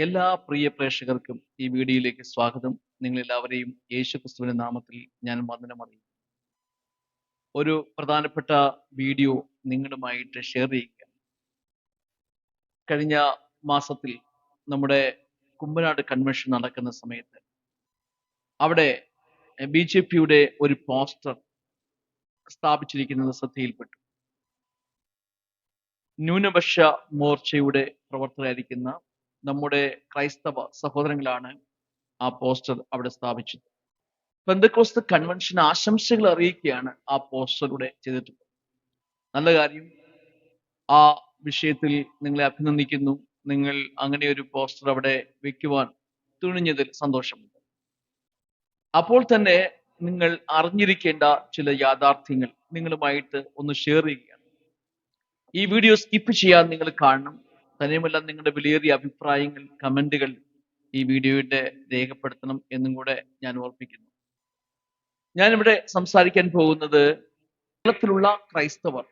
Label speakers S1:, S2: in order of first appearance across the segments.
S1: എല്ലാ പ്രിയ പ്രേക്ഷകർക്കും ഈ വീഡിയോയിലേക്ക് സ്വാഗതം. നിങ്ങൾ എല്ലാവരെയും യേശുക്രിസ്തുവിന്റെ നാമത്തിൽ ഞാൻ വന്ദനം അറിയിക്കുന്നു. ഒരു പ്രധാനപ്പെട്ട വീഡിയോ നിങ്ങളുമായിട്ട് ഷെയർ ചെയ്യുക. കഴിഞ്ഞ മാസത്തിൽ നമ്മുടെ കുമ്പനാട് കൺവെൻഷൻ നടക്കുന്ന സമയത്ത് അവിടെ BJP-യുടെ ഒരു പോസ്റ്റർ സ്ഥാപിച്ചിരിക്കുന്നത് ശ്രദ്ധയിൽപ്പെട്ടു. ന്യൂനപക്ഷ മോർച്ചയുടെ പ്രവർത്തകരായിരിക്കുന്ന നമ്മുടെ ക്രൈസ്തവ സഹോദരങ്ങളാണ് ആ പോസ്റ്റർ അവിടെ സ്ഥാപിച്ചത്. പെന്തക്കോസ്ത് കൺവെൻഷൻ ആശംസകൾ അറിയിക്കുകയാണ് ആ പോസ്റ്ററിലൂടെ ചെയ്തിട്ടുള്ളത്. നല്ല കാര്യം. ആ വിഷയത്തിൽ നിങ്ങളെ അഭിനന്ദിക്കുന്നു. നിങ്ങൾ അങ്ങനെ ഒരു പോസ്റ്റർ അവിടെ വെക്കുവാൻ തുനിഞ്ഞതിൽ സന്തോഷമുണ്ട്. അപ്പോൾ തന്നെ നിങ്ങൾ അറിഞ്ഞിരിക്കേണ്ട ചില യാഥാർത്ഥ്യങ്ങൾ നിങ്ങളുമായിട്ട് ഒന്ന് ഷെയർ ചെയ്യുകയാണ്. ഈ വീഡിയോ സ്കിപ്പ് ചെയ്യാൻ നിങ്ങൾ കാണണം. തന്നെയുമല്ല, നിങ്ങളുടെ വിലയേറിയ അഭിപ്രായങ്ങൾ, കമന്റുകൾ ഈ വീഡിയോയുടെ രേഖപ്പെടുത്തണം എന്നും കൂടെ ഞാൻ ഓർപ്പിക്കുന്നു. ഞാനിവിടെ സംസാരിക്കാൻ പോകുന്നത് കേരളത്തിലുള്ള ക്രൈസ്തവർ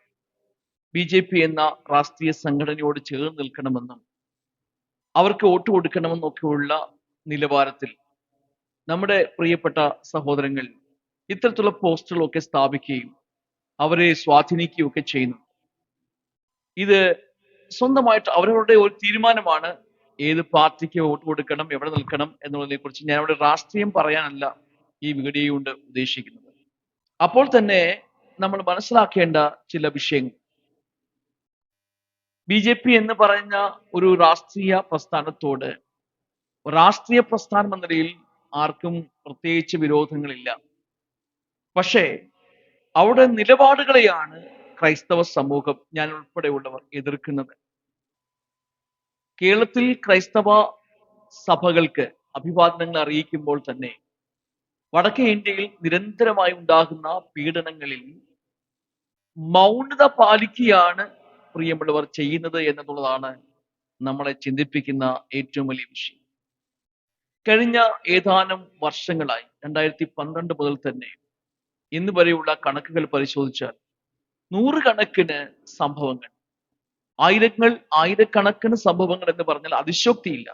S1: BJP എന്ന രാഷ്ട്രീയ സംഘടനയോട് ചേർന്ന് നിൽക്കണമെന്നും അവർക്ക് വോട്ട് കൊടുക്കണമെന്നും ഒക്കെയുള്ള നിലവാരത്തിൽ നമ്മുടെ പ്രിയപ്പെട്ട സഹോദരങ്ങൾ ഇത്തരത്തിലുള്ള പോസ്റ്ററുകളൊക്കെ സ്ഥാപിക്കുകയും അവരെ സ്വാധീനിക്കുകയും ഒക്കെ ചെയ്യുന്നു. ഇത് സ്വന്തമായിട്ട് അവരവരുടെ ഒരു തീരുമാനമാണ് ഏത് പാർട്ടിക്ക് വോട്ട് കൊടുക്കണം, എവിടെ നിൽക്കണം എന്നുള്ളതിനെ കുറിച്ച്. ഞാൻ അവിടെ രാഷ്ട്രീയം പറയാനല്ല ഈ വീഡിയോ കൊണ്ട് ഉദ്ദേശിക്കുന്നത്. അപ്പോൾ തന്നെ നമ്മൾ മനസ്സിലാക്കേണ്ട ചില വിഷയങ്ങൾ. BJP എന്ന് പറയുന്ന ഒരു രാഷ്ട്രീയ പ്രസ്ഥാനത്തോട് രാഷ്ട്രീയ പ്രസ്ഥാനം എന്ന നിലയിൽ ആർക്കും പ്രത്യേകിച്ച് വിരോധങ്ങളില്ല. പക്ഷേ അവിടെ നിലപാടുകളെയാണ് ക്രൈസ്തവ സമൂഹം, ഞാൻ ഉൾപ്പെടെയുള്ളവർ, എതിർക്കുന്നത്. കേരളത്തിൽ ക്രൈസ്തവ സഭകൾക്ക് അഭിവാദനങ്ങൾ അറിയിക്കുമ്പോൾ തന്നെ വടക്കേ ഇന്ത്യയിൽ നിരന്തരമായി ഉണ്ടാകുന്ന പീഡനങ്ങളിൽ മൗനത പാലിക്കുകയാണ് പ്രിയമുള്ളവർ ചെയ്യുന്നത് എന്നുള്ളതാണ് നമ്മളെ ചിന്തിപ്പിക്കുന്ന ഏറ്റവും വലിയ വിഷയം. കഴിഞ്ഞ ഏതാനും വർഷങ്ങളായി 2012 മുതൽ തന്നെ ഇന്ന് വരെയുള്ള കണക്കുകൾ പരിശോധിച്ചാൽ നൂറുകണക്കിന് സംഭവങ്ങൾ, ആയിരക്കണക്കിന് സംഭവങ്ങൾ എന്ന് പറഞ്ഞാൽ അതിശോക്തിയില്ല.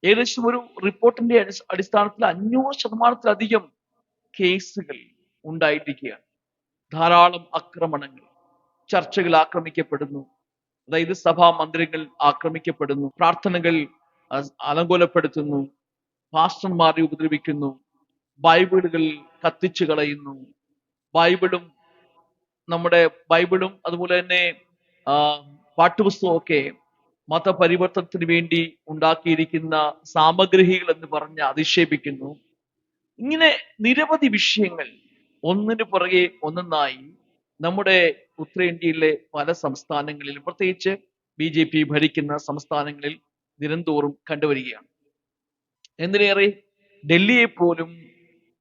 S1: ഏകദേശം ഒരു റിപ്പോർട്ടിന്റെ അടിസ്ഥാനത്തിൽ 500%-ലധികം കേസുകൾ ഉണ്ടായിരിക്കുകയാണ്. ധാരാളം ആക്രമണങ്ങൾ, ചർച്ചകൾ ആക്രമിക്കപ്പെടുന്നു, അതായത് സഭാ മന്ദിരങ്ങൾ ആക്രമിക്കപ്പെടുന്നു, പ്രാർത്ഥനകൾ അലങ്കോലപ്പെടുത്തുന്നു, പാസ്റ്റർമാരെ ഉപദ്രവിക്കുന്നു, ബൈബിളുകൾ കത്തിച്ചു കളയുന്നു. നമ്മുടെ ബൈബിളും അതുപോലെ തന്നെ പാഠ്യപുസ്തകമൊക്കെ മതപരിവർത്തനത്തിന് വേണ്ടി ഉണ്ടാക്കിയിരിക്കുന്ന സാമഗ്രികൾ എന്ന് പറഞ്ഞ് അധിക്ഷേപിക്കുന്നു. ഇങ്ങനെ നിരവധി വിഷയങ്ങൾ ഒന്നിനു പുറകെ ഒന്നൊന്നായി നമ്മുടെ ഉത്തരേന്ത്യയിലെ പല സംസ്ഥാനങ്ങളിലും, പ്രത്യേകിച്ച് BJP ഭരിക്കുന്ന സംസ്ഥാനങ്ങളിൽ ദിനംതോറും കണ്ടുവരികയാണ്. എന്തിനേറെ ഡൽഹിയെ പോലും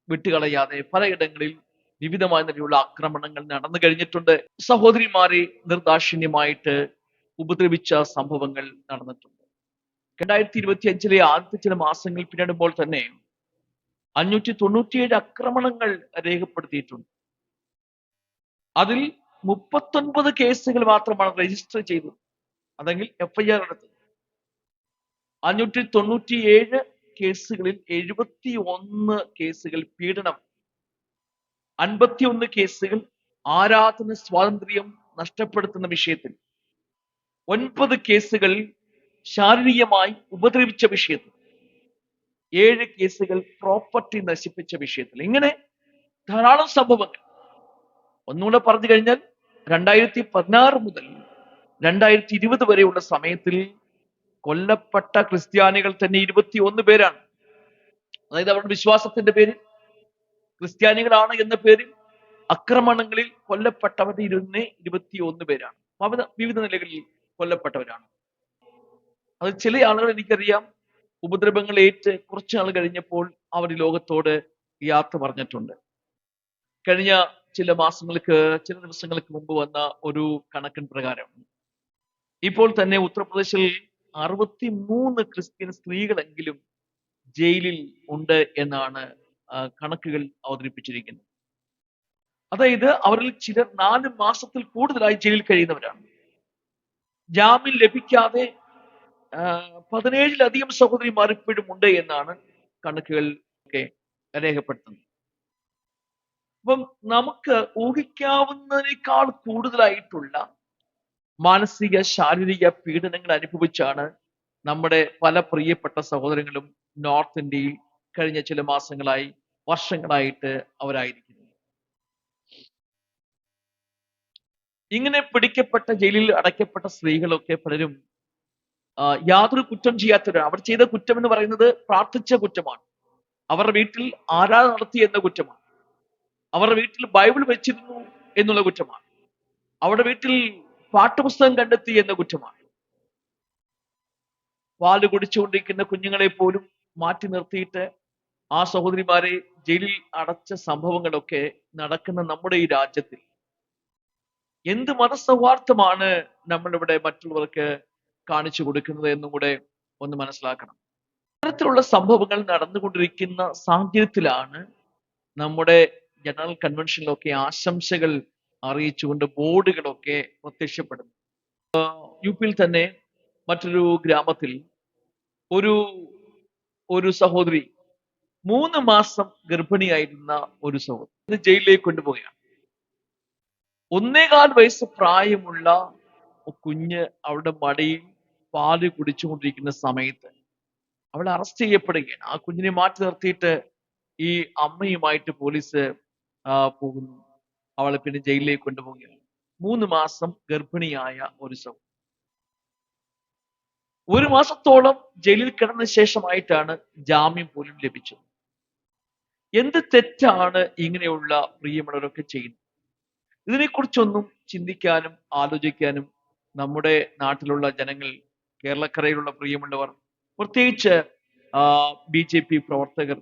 S1: വിട്ടുകളയാതെ പലയിടങ്ങളിൽ വിവിധമായ നിലയിലുള്ള ആക്രമണങ്ങൾ നടന്നു കഴിഞ്ഞിട്ടുണ്ട്. സഹോദരിമാരെ നിർദാക്ഷിണ്യമായിട്ട് ഉപദ്രവിച്ച സംഭവങ്ങൾ നടന്നിട്ടുണ്ട്. 2025 ആദ്യത്തെ ചില മാസങ്ങൾ പിന്നിടുമ്പോൾ തന്നെ 597 ആക്രമണങ്ങൾ രേഖപ്പെടുത്തിയിട്ടുണ്ട്. അതിൽ 39 കേസുകൾ മാത്രമാണ് രജിസ്റ്റർ ചെയ്തത്, അതെങ്കിൽ FIR എടുത്തത്. 597 കേസുകളിൽ 71 കേസുകൾ പീഡനം, 51 കേസുകൾ ആരാധന സ്വാതന്ത്ര്യം നഷ്ടപ്പെടുത്തുന്ന വിഷയത്തിൽ, 9 കേസുകൾ ശാരീരികമായി ഉപദ്രവിച്ച വിഷയത്തിൽ, 7 കേസുകൾ പ്രോപ്പർട്ടി നശിപ്പിച്ച വിഷയത്തിൽ. ഇങ്ങനെ ധാരാളം സംഭവങ്ങൾ. ഒന്നുകൂടെ പറഞ്ഞു കഴിഞ്ഞാൽ 2016 മുതൽ 2020 വരെയുള്ള സമയത്തിൽ കൊല്ലപ്പെട്ട ക്രിസ്ത്യാനികൾ തന്നെ 21 പേരാണ്. അതായത് അവരുടെ വിശ്വാസത്തിന്റെ പേരിൽ, ക്രിസ്ത്യാനികളാണ് എന്ന പേരിൽ ആക്രമണങ്ങളിൽ കൊല്ലപ്പെട്ടവരുടെ 21 പേരാണ്. വിവിധ നിലകളിൽ കൊല്ലപ്പെട്ടവരാണ്. അത് ചില ആളുകൾ, എനിക്കറിയാം, ഉപദ്രവങ്ങൾ ഏറ്റ് കുറച്ച് നാൾ കഴിഞ്ഞപ്പോൾ അവർ ലോകത്തോട് യാത്ര പറഞ്ഞിട്ടുണ്ട്. കഴിഞ്ഞ ചില ദിവസങ്ങൾക്ക് മുമ്പ് വന്ന ഒരു കണക്കിൻ പ്രകാരം ഇപ്പോൾ തന്നെ ഉത്തർപ്രദേശിൽ 63 ക്രിസ്ത്യൻ സ്ത്രീകളെങ്കിലും ജയിലിൽ ഉണ്ട് എന്നാണ് കണക്കുകൾ അവതരിപ്പിച്ചിരിക്കുന്നത്. അതായത് അവരിൽ ചിലർ 4 മാസത്തിൽ കൂടുതലായി ജയിലിൽ കഴിയുന്നവരാണ്. ജാമ്യം ലഭിക്കാതെ 17-ലധികം സഹോദരിമാർ ഇപ്പോഴും ഉണ്ട് എന്നാണ് കണക്കുകൾ ഒക്കെ രേഖപ്പെടുത്തുന്നത്. അപ്പം നമുക്ക് ഊഹിക്കാവുന്നതിനേക്കാൾ കൂടുതലായിട്ടുള്ള മാനസിക ശാരീരിക പീഡനങ്ങൾ അനുഭവിച്ചാണ് നമ്മുടെ പല പ്രിയപ്പെട്ട സഹോദരങ്ങളും നോർത്ത് ഇന്ത്യയിൽ കഴിഞ്ഞ ചില മാസങ്ങളായി വർഷങ്ങളായിട്ട് അവരായിരിക്കുന്നത്. ഇങ്ങനെ പിടിക്കപ്പെട്ട ജയിലിൽ അടയ്ക്കപ്പെട്ട സ്ത്രീകളൊക്കെ പലരും യാതൊരു കുറ്റം ചെയ്യാത്തവരാണ്. അവർ ചെയ്ത കുറ്റം എന്ന് പറയുന്നത് പ്രാർത്ഥിച്ച കുറ്റമാണ്. അവരുടെ വീട്ടിൽ ആരാധന നടത്തി എന്ന കുറ്റമാണ്. അവരുടെ വീട്ടിൽ ബൈബിൾ വെച്ചിരുന്നു എന്നുള്ള കുറ്റമാണ്. അവരുടെ വീട്ടിൽ പാഠപുസ്തകം കണ്ടെത്തി എന്ന കുറ്റമാണ്. പാല് കുടിച്ചുകൊണ്ടിരിക്കുന്ന കുഞ്ഞുങ്ങളെ പോലും മാറ്റി നിർത്തിയിട്ട് ആ സഹോദരിമാരെ ജയിലിൽ അടച്ച സംഭവങ്ങളൊക്കെ നടക്കുന്ന നമ്മുടെ ഈ രാജ്യത്തിൽ എന്ത് മതസൗഹാർദ്ദമാണ് നമ്മളിവിടെ മറ്റുള്ളവർക്ക് കാണിച്ചു കൊടുക്കുന്നത് എന്നും കൂടെ ഒന്ന് മനസ്സിലാക്കണം. ഇത്തരത്തിലുള്ള സംഭവങ്ങൾ നടന്നുകൊണ്ടിരിക്കുന്ന സാഹചര്യത്തിലാണ് നമ്മുടെ ജനറൽ കൺവെൻഷനിലൊക്കെ ആശംസകൾ അറിയിച്ചുകൊണ്ട് ബോർഡുകളൊക്കെ പ്രത്യക്ഷപ്പെടുന്നു. യു.പിയിൽ തന്നെ മറ്റൊരു ഗ്രാമത്തിൽ ഒരു സഹോദരി 3 മാസം ഗർഭിണിയായിരുന്ന ഒരു സഹോദരി ജയിലിലേക്ക് കൊണ്ടുപോവുകയാണ്. 1.25 വയസ്സ് പ്രായമുള്ള കുഞ്ഞ് അവളുടെ മടിയിൽ പാല് കുടിച്ചുകൊണ്ടിരിക്കുന്ന സമയത്ത് അവൾ അറസ്റ്റ് ചെയ്യപ്പെടുകയാണ്. ആ കുഞ്ഞിനെ മാറ്റി നിർത്തിയിട്ട് ഈ അമ്മയുമായിട്ട് പോലീസ് പോകുന്നു. അവളെ പിന്നെ ജയിലിലേക്ക് കൊണ്ടുപോവുകയാണ്. 3 മാസം ഗർഭിണിയായ ഒരു സഹോദരി 1 മാസത്തോളം ജയിലിൽ കിടന്ന ശേഷമായിട്ടാണ് ജാമ്യം പോലും ലഭിച്ചത്. എന്ത് തെറ്റാണ് ഇങ്ങനെയുള്ള പ്രിയമുള്ളവരൊക്കെ ചെയ്യുന്നത്? ഇതിനെക്കുറിച്ചൊന്നും ചിന്തിക്കാനും ആലോചിക്കാനും നമ്മുടെ നാട്ടിലുള്ള ജനങ്ങൾ, കേരളക്കരയിലുള്ള പ്രിയമുള്ളവർ, പ്രത്യേകിച്ച് BJP പ്രവർത്തകർ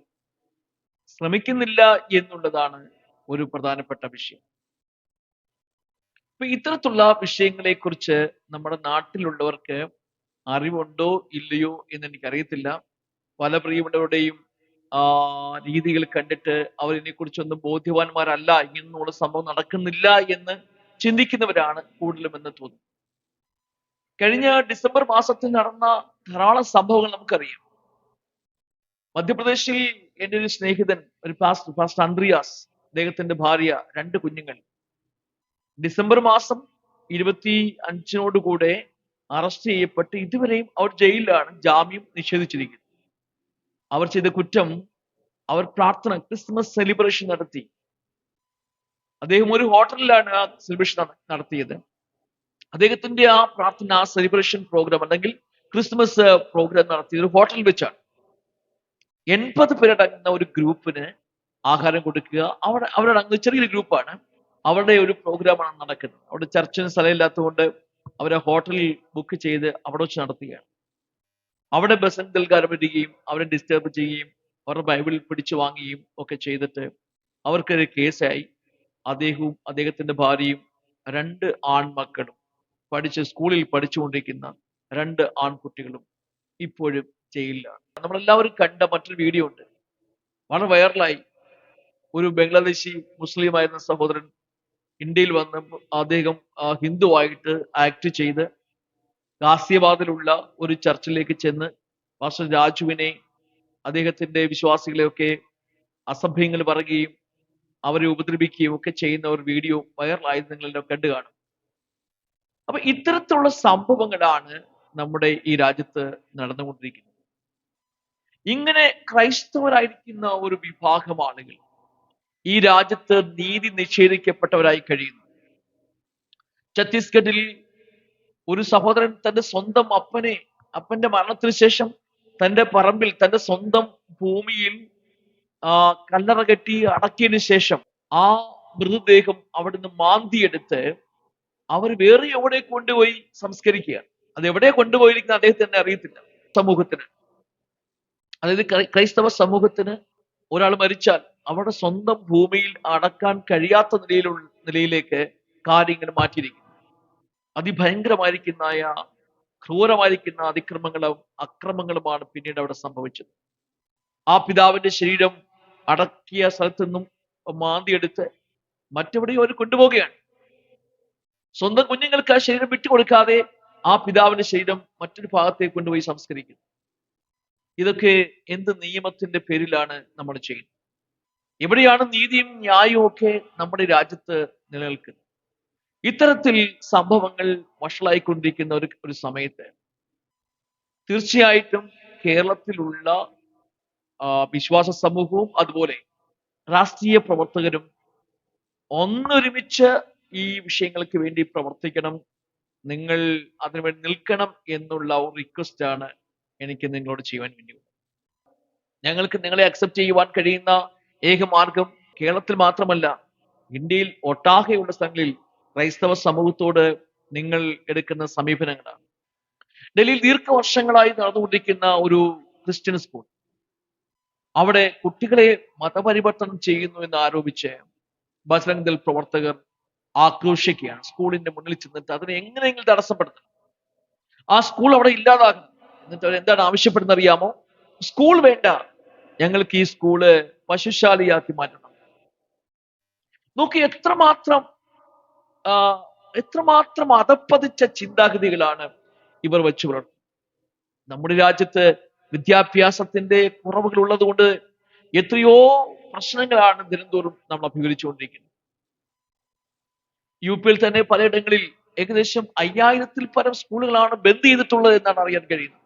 S1: ശ്രമിക്കുന്നില്ല എന്നുള്ളതാണ് ഒരു പ്രധാനപ്പെട്ട വിഷയം. ഇപ്പൊ ഇത്തരത്തിലുള്ള വിഷയങ്ങളെ കുറിച്ച് നമ്മുടെ നാട്ടിലുള്ളവർക്ക് അറിവുണ്ടോ ഇല്ലയോ എന്ന് എനിക്കറിയത്തില്ല. പല പ്രിയമുള്ളവരുടെയും രീതികൾ കണ്ടിട്ട് അവരിതിനെക്കുറിച്ചൊന്നും ബോധ്യവാന്മാരല്ല, ഇങ്ങനെയുള്ള സംഭവം നടക്കുന്നില്ല എന്ന് ചിന്തിക്കുന്നവരാണ് കൂടുതലും എന്ന് തോന്നുന്നു. കഴിഞ്ഞ ഡിസംബർ മാസത്തിൽ നടന്ന ധാരാളം സംഭവങ്ങൾ നമുക്കറിയാം. മധ്യപ്രദേശിൽ എൻ്റെ ഒരു സ്നേഹിതൻ, ഒരു പാസ്റ്റർ അന്ത്രിയാസ്, അദ്ദേഹത്തിന്റെ ഭാര്യ, 2 കുഞ്ഞുങ്ങൾ ഡിസംബർ മാസം 25-നോടുകൂടെ അറസ്റ്റ് ചെയ്യപ്പെട്ട് ഇതുവരെയും അവർ ജയിലിലാണ്. ജാമ്യം നിഷേധിച്ചിരിക്കുന്നത്. അവർ ചെയ്ത കുറ്റം, അവർ പ്രാർത്ഥന, ക്രിസ്മസ് സെലിബ്രേഷൻ നടത്തി. അദ്ദേഹം ഒരു ഹോട്ടലിലാണ് ആ സെലിബ്രേഷൻ നടത്തിയത്. അദ്ദേഹത്തിന്റെ ആ പ്രാർത്ഥന, ആ സെലിബ്രേഷൻ പ്രോഗ്രാം അല്ലെങ്കിൽ ക്രിസ്മസ് പ്രോഗ്രാം നടത്തിയത് ഒരു ഹോട്ടലിൽ വെച്ചാണ്. 80 പേരടങ്ങുന്ന ഒരു ഗ്രൂപ്പിന് ആഹാരം കൊടുക്കുക. അവരടങ്ങുന്ന ചെറിയൊരു ഗ്രൂപ്പാണ്. അവരുടെ ഒരു പ്രോഗ്രാമാണ് നടക്കുന്നത്. അവിടെ ചർച്ചിന് സ്ഥലമില്ലാത്തതുകൊണ്ട് അവരെ ഹോട്ടലിൽ ബുക്ക് ചെയ്ത് അവിടെ വെച്ച് നടത്തുകയാണ്. അവിടെ ബസന്തൽക്കാർ വരികയും അവരെ ഡിസ്റ്റർബ് ചെയ്യുകയും അവരുടെ ബൈബിൾ പിടിച്ചു വാങ്ങുകയും ഒക്കെ ചെയ്തിട്ട് അവർക്കൊരു കേസായി. അദ്ദേഹവും അദ്ദേഹത്തിന്റെ ഭാര്യയും 2 ആൺമക്കളും സ്കൂളിൽ പഠിച്ചുകൊണ്ടിരിക്കുന്ന 2 ആൺകുട്ടികളും ഇപ്പോഴും ജയിലിലാണ്. നമ്മളെല്ലാവരും കണ്ട മറ്റൊരു വീഡിയോ ഉണ്ട്, വളരെ വൈറലായി. ഒരു ബംഗ്ലാദേശി മുസ്ലിമായിരുന്ന സഹോദരൻ ഇന്ത്യയിൽ വന്ന് അദ്ദേഹം ഹിന്ദുവായിട്ട് ആക്ട് ചെയ്ത് ഗാസിയാബാദിലുള്ള ഒരു ചർച്ചിലേക്ക് ചെന്ന് പാസ്റ്റർ രാജുവിനെ, അദ്ദേഹത്തിന്റെ വിശ്വാസികളെയൊക്കെ അസഭ്യങ്ങൾ പറയുകയും അവരെ ഉപദ്രവിക്കുകയും ഒക്കെ ചെയ്യുന്ന ഒരു വീഡിയോ വൈറലായത് നിങ്ങളെല്ലാം കണ്ടു കാണും. അപ്പൊ ഇത്തരത്തിലുള്ള സംഭവങ്ങളാണ് നമ്മുടെ ഈ രാജ്യത്ത് നടന്നുകൊണ്ടിരിക്കുന്നത്. ഇങ്ങനെ ക്രൈസ്തവരായിരിക്കുന്ന ഒരു വിഭാഗം ആളുകൾ ഈ രാജ്യത്ത് നീതി നിഷേധിക്കപ്പെട്ടവരായി കഴിയുന്നു. ഛത്തീസ്ഗഡിൽ ഒരു സഹോദരൻ തന്റെ സ്വന്തം അപ്പന്റെ മരണത്തിന് ശേഷം തന്റെ പറമ്പിൽ, തന്റെ സ്വന്തം ഭൂമിയിൽ കല്ലറ കെട്ടി അടക്കിയതിനു ശേഷം ആ മൃതദേഹം അവിടുന്ന് മാന്തിയെടുത്ത് അവർ വേറെ എവിടെ കൊണ്ടുപോയി സംസ്കരിക്കുകയാണ്. അത് എവിടെ കൊണ്ടുപോയിരിക്കുന്ന അദ്ദേഹത്തിന് തന്നെ അറിയത്തില്ല. സമൂഹത്തിന്, അതായത് ക്രൈസ്തവ സമൂഹത്തിന് ഒരാൾ മരിച്ചാൽ അവരുടെ സ്വന്തം ഭൂമിയിൽ അടക്കാൻ കഴിയാത്ത നിലയിലേക്ക് കാര്യങ്ങൾ മാറ്റിയിരിക്കുന്നു. അതിഭയങ്കരമായിരിക്കുന്ന ക്രൂരമായിരിക്കുന്ന അക്രമങ്ങളുമാണ് പിന്നീട് അവിടെ സംഭവിച്ചത്. ആ പിതാവിന്റെ ശരീരം അടക്കിയ സ്ഥലത്തു നിന്നും മാന്തിയെടുത്ത് മറ്റെവിടെയും അവർ കൊണ്ടുപോവുകയാണ്. സ്വന്തം കുഞ്ഞുങ്ങൾക്ക് ആ ശരീരം വിട്ടുകൊടുക്കാതെ ആ പിതാവിന്റെ ശരീരം മറ്റൊരു ഭാഗത്തേക്ക് കൊണ്ടുപോയി സംസ്കരിക്കുന്നു. ഇതൊക്കെ എന്ത് നിയമത്തിന്റെ പേരിലാണ് നമ്മൾ ചെയ്യുന്നത്? എവിടെയാണ് നീതിയും ന്യായവും ഒക്കെ നമ്മുടെ രാജ്യത്ത് നിലനിൽക്കുന്നത്? ഇത്തരത്തിൽ സംഭവങ്ങൾ വഷളായിക്കൊണ്ടിരിക്കുന്ന ഒരു സമയത്ത് തീർച്ചയായിട്ടും കേരളത്തിലുള്ള വിശ്വാസ സമൂഹവും അതുപോലെ രാഷ്ട്രീയ പ്രവർത്തകരും ഒന്നൊരുമിച്ച് ഈ വിഷയങ്ങൾക്ക് വേണ്ടി പ്രവർത്തിക്കണം. നിങ്ങൾ അതിനുവേണ്ടി നിൽക്കണം എന്നുള്ള ഒരു റിക്വസ്റ്റ് ആണ് എനിക്ക് നിങ്ങളോട് ചെയ്യുവാൻ വേണ്ടി. ഞങ്ങൾക്ക് നിങ്ങളെ അക്സെപ്റ്റ് ചെയ്യുവാൻ കഴിയുന്ന ഏക മാർഗം കേരളത്തിൽ മാത്രമല്ല, ഇന്ത്യയിൽ ഒട്ടാകെയുള്ള സ്ഥലങ്ങളിൽ ക്രൈസ്തവ സമൂഹത്തോട് നിങ്ങൾ എടുക്കുന്ന സമീപനങ്ങളാണ്. ഡൽഹിയിൽ ദീർഘവർഷങ്ങളായി നടന്നുകൊണ്ടിരിക്കുന്ന ഒരു ക്രിസ്ത്യൻ സ്കൂൾ, അവിടെ കുട്ടികളെ മതപരിവർത്തനം ചെയ്യുന്നു എന്ന് ആരോപിച്ച് ബജ്രംഗ് ദൾ പ്രവർത്തകർ ആക്രോശിക്കുകയാണ്. സ്കൂളിന്റെ മുന്നിൽ ചെന്നിട്ട് അതിനെ എങ്ങനെയെങ്കിലും തടസ്സപ്പെടുത്തണം, ആ സ്കൂൾ അവിടെ ഇല്ലാതാകണം. എന്നിട്ട് അവർ എന്താണ് ആവശ്യപ്പെടുന്നത് അറിയാമോ? സ്കൂൾ വേണ്ട, ഞങ്ങൾക്ക് ഈ സ്കൂള് പശുശാലയാക്കി മാറ്റണം. നോക്കി എത്രമാത്രം അതപ്പതിച്ച ചിന്താഗതികളാണ് ഇവർ വെച്ചു പുലർത്തുന്നത്. നമ്മുടെ രാജ്യത്ത് വിദ്യാഭ്യാസത്തിന്റെ കുറവുകൾ ഉള്ളത് കൊണ്ട് എത്രയോ പ്രശ്നങ്ങളാണ് ദിനംതോറും നമ്മൾ അഭിമുഖീകരിച്ചുകൊണ്ടിരിക്കുന്നത്. യു.പിയിൽ തന്നെ പലയിടങ്ങളിൽ ഏകദേശം 5000-ൽ പരം സ്കൂളുകളാണ് ബന്ദ് ചെയ്തിട്ടുള്ളത് എന്നാണ് അറിയാൻ കഴിയുന്നത്.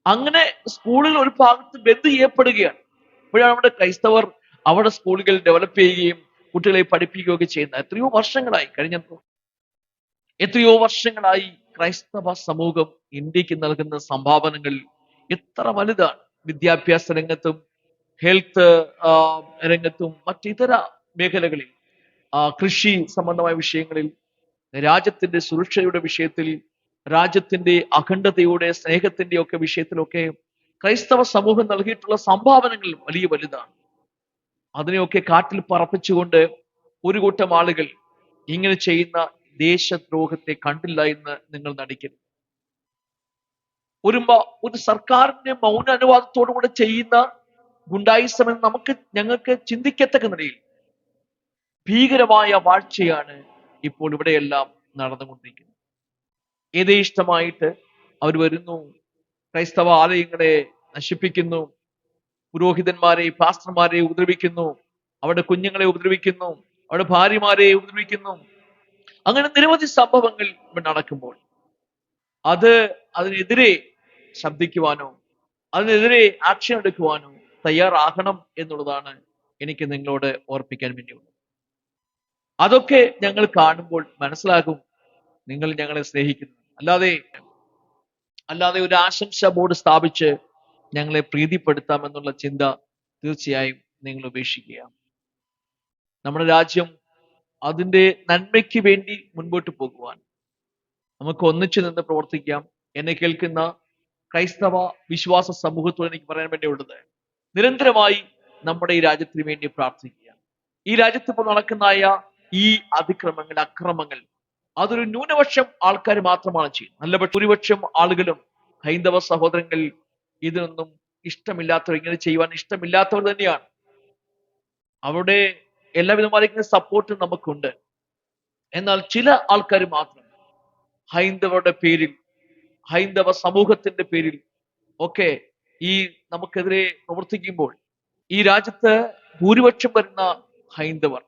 S1: അങ്ങനെ സ്കൂളുകൾ ഒരു ഭാഗത്ത് ബന്ദ് ചെയ്യപ്പെടുകയാണ്. ഇപ്പോഴാണ് നമ്മുടെ ക്രൈസ്തവർ അവിടെ സ്കൂളുകൾ ഡെവലപ്പ് ചെയ്യുകയും കുട്ടികളെ പഠിപ്പിക്കുകയൊക്കെ ചെയ്യുന്നത്. എത്രയോ വർഷങ്ങളായി ക്രൈസ്തവ സമൂഹം ഇന്ത്യക്ക് നൽകുന്ന സംഭാവനകൾ എത്ര വലുതാണ്. വിദ്യാഭ്യാസ രംഗത്തും ഹെൽത്ത് രംഗത്തും മറ്റിതര മേഖലകളിൽ, കൃഷി സംബന്ധമായ വിഷയങ്ങളിൽ, രാജ്യത്തിന്റെ സുരക്ഷയുടെ വിഷയത്തിൽ, രാജ്യത്തിന്റെ അഖണ്ഡതയുടെ സ്നേഹത്തിന്റെ ഒക്കെ വിഷയത്തിലൊക്കെ ക്രൈസ്തവ സമൂഹം നൽകിയിട്ടുള്ള സംഭാവനകൾ വലിയ വലുതാണ്. അതിനെയൊക്കെ കാറ്റിൽ പറപ്പിച്ചുകൊണ്ട് ഒരു കൂട്ടം ആളുകൾ ഇങ്ങനെ ചെയ്യുന്ന ദേശദ്രോഹത്തെ കണ്ടില്ല എന്ന് നിങ്ങൾ നടിക്കരുത്. ഒരു സർക്കാരിന്റെ മൗന അനുവാദത്തോടു കൂടെ ചെയ്യുന്ന ഗുണ്ടായിസം എന്ന് ഞങ്ങൾക്ക് ചിന്തിക്കത്തക്ക നിലയിൽ ഭീകരമായ വാഴ്ചയാണ് ഇപ്പോൾ ഇവിടെയെല്ലാം നടന്നുകൊണ്ടിരിക്കുന്നത്. യഥേഷ്ടമായിട്ട് അവർ വരുന്നു, ക്രൈസ്തവ ആലയങ്ങളെ നശിപ്പിക്കുന്നു, പുരോഹിതന്മാരെ പാസ്റ്റർമാരെ ഉപദ്രവിക്കുന്നു, അവരുടെ കുഞ്ഞുങ്ങളെ ഉപദ്രവിക്കുന്നു, അവരുടെ ഭാര്യമാരെ ഉപദ്രവിക്കുന്നു. അങ്ങനെ നിരവധി സംഭവങ്ങൾ ഇവിടെ നടക്കുമ്പോൾ അതിനെതിരെ ശബ്ദിക്കുവാനോ അതിനെതിരെ ആക്ഷൻ എടുക്കുവാനോ തയ്യാറാകണം എന്നുള്ളതാണ് എനിക്ക് നിങ്ങളോട് ഓർപ്പിക്കാൻ വേണ്ടിയുള്ളത്. അതൊക്കെ ഞങ്ങൾ കാണുമ്പോൾ മനസ്സിലാകും നിങ്ങൾ ഞങ്ങളെ സ്നേഹിക്കുന്നു. അല്ലാതെ ഒരു ആശംസ ബോർഡ് സ്ഥാപിച്ച് ഞങ്ങളെ പ്രീതിപ്പെടുത്താമെന്നുള്ള ചിന്ത തീർച്ചയായും നിങ്ങൾ ഉപേക്ഷിക്കുക. നമ്മുടെ രാജ്യം അതിന്റെ നന്മയ്ക്ക് വേണ്ടി മുൻപോട്ട് പോകുവാൻ നമുക്ക് ഒന്നിച്ചു നിന്ന് പ്രവർത്തിക്കാം. എന്നെ കേൾക്കുന്ന ക്രൈസ്തവ വിശ്വാസ സമൂഹത്തോട് എനിക്ക് പറയാൻ വേണ്ടിയുള്ളത്, നിരന്തരമായി നമ്മുടെ ഈ രാജ്യത്തിന് വേണ്ടി പ്രാർത്ഥിക്കുക. ഈ രാജ്യത്ത് ഇപ്പോൾ നടക്കുന്നതായ ഈ അക്രമങ്ങൾ അതൊരു ന്യൂനപക്ഷം ആൾക്കാർ മാത്രമാണ് ചെയ്യുന്നത്. നല്ല ഭൂരിപക്ഷം ആളുകളും ഹൈന്ദവ സഹോദരങ്ങൾ ഇതിനൊന്നും ഇഷ്ടമില്ലാത്തവർ, ഇങ്ങനെ ചെയ്യുവാൻ ഇഷ്ടമില്ലാത്തവർ തന്നെയാണ്. അവരുടെ എല്ലാവിധമായിരിക്കുന്ന സപ്പോർട്ട് നമുക്കുണ്ട്. എന്നാൽ ചില ആൾക്കാർ മാത്രം ഹൈന്ദവരുടെ പേരിൽ, ഹൈന്ദവ സമൂഹത്തിന്റെ പേരിൽ ഒക്കെ ഈ നമുക്കെതിരെ പ്രവർത്തിക്കുമ്പോൾ ഈ രാജ്യത്ത് ഭൂരിപക്ഷം വരുന്ന ഹൈന്ദവർ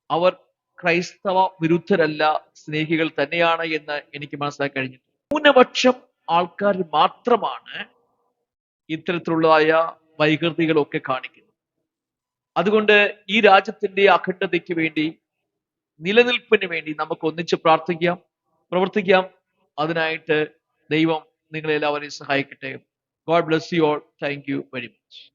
S1: അവർ ക്രൈസ്തവ വിരുദ്ധരല്ല, സ്നേഹികൾ തന്നെയാണ് എന്ന് എനിക്ക് മനസ്സിലാക്കി കഴിഞ്ഞിട്ടുണ്ട്. ന്യൂനപക്ഷം ആൾക്കാർ മാത്രമാണ് ഇത്തരത്തിലുള്ളതായ വൈകൃതികളൊക്കെ കാണിക്കുന്നത്. അതുകൊണ്ട് ഈ രാജ്യത്തിന്റെ അഖണ്ഡതയ്ക്ക് വേണ്ടി, നിലനിൽപ്പിന് വേണ്ടി നമുക്ക് ഒന്നിച്ച് പ്രാർത്ഥിക്കാം, പ്രവർത്തിക്കാം. അതിനായിട്ട് ദൈവം നിങ്ങളെല്ലാവരെയും സഹായിക്കട്ടെ. God bless you all. Thank you very much.